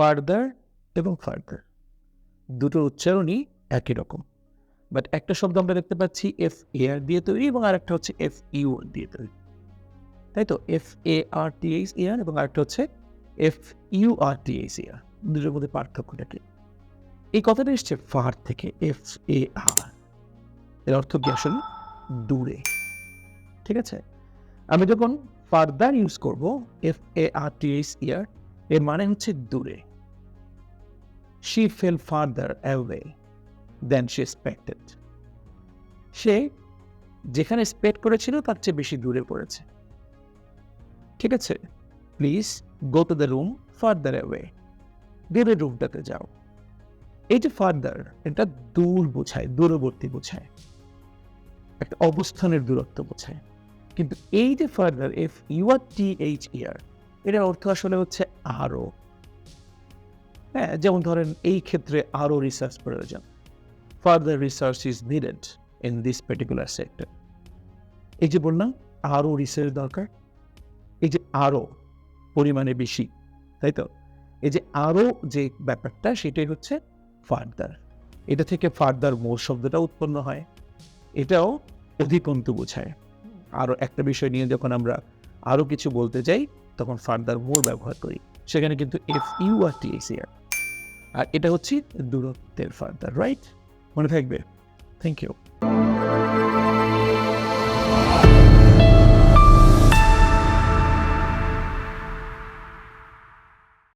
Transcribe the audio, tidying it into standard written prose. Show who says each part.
Speaker 1: Further এবং further দুটোর উচ্চারণই একই রকম, বাট একটা শব্দ আমরা দেখতে পাচ্ছি এফ এ আর দিয়ে তৈরি এবং আরেকটা হচ্ছে এফ ইউ দিয়ে তৈরি, তাই তো? F A R T H A আর এবং আরেকটা হচ্ছে F U R T H A R, দুটোর মধ্যে পার্থক্যটা কি? এই কথাটা এসছে ফার থেকে, এফ এ আর, এর অর্থ কি আসলে? দূরে, ঠিক আছে? আমি যখন ফার্দার ইউজ করব F A R T H E R, এর মানে হচ্ছে দূরে। She fell farther away than she expected, সে যেখানে এক্সপেক্ট করেছিল তার চেয়ে বেশি দূরে পড়েছে, ঠিক আছে? Please go to the room further away, দূরের রুমটাতে যাও। এই যে ফার্দার, এটা দূর বোঝায়, দূরবর্তী বোঝায়, একটা অবস্থানের দূরত্ব বোঝায়। কিন্তু এই যে further F U R T H E R, এটার অর্থ আসলে হচ্ছে আরো। হ্যাঁ, যেমন ধরেন এই ক্ষেত্রে আরো রিসার্চ প্রয়োজন, further research is needed in this particular sector. এই যে বললাম আরো রিসার্চ দরকার, এই যে আরো পরিমাণে বেশি, তাই তো? এই যে আরো যে ব্যাপারটা, সেটাই হচ্ছে ফার্দার। এটা থেকে ফার্দার মোর শব্দটা উৎপন্ন হয়, এটাও অধিকন্তু বোঝায়। আরো একটা বিষয় নিয়ে যখন আমরা আরো কিছু বলতে যাই তখন ফার্দার মোর ব্যবহার করি, সেখানে কিন্তু F U R T H R, আর এটা হচ্ছে দূরত্বের ফার্দার, রাইট? মনে থাকবে। Thank you.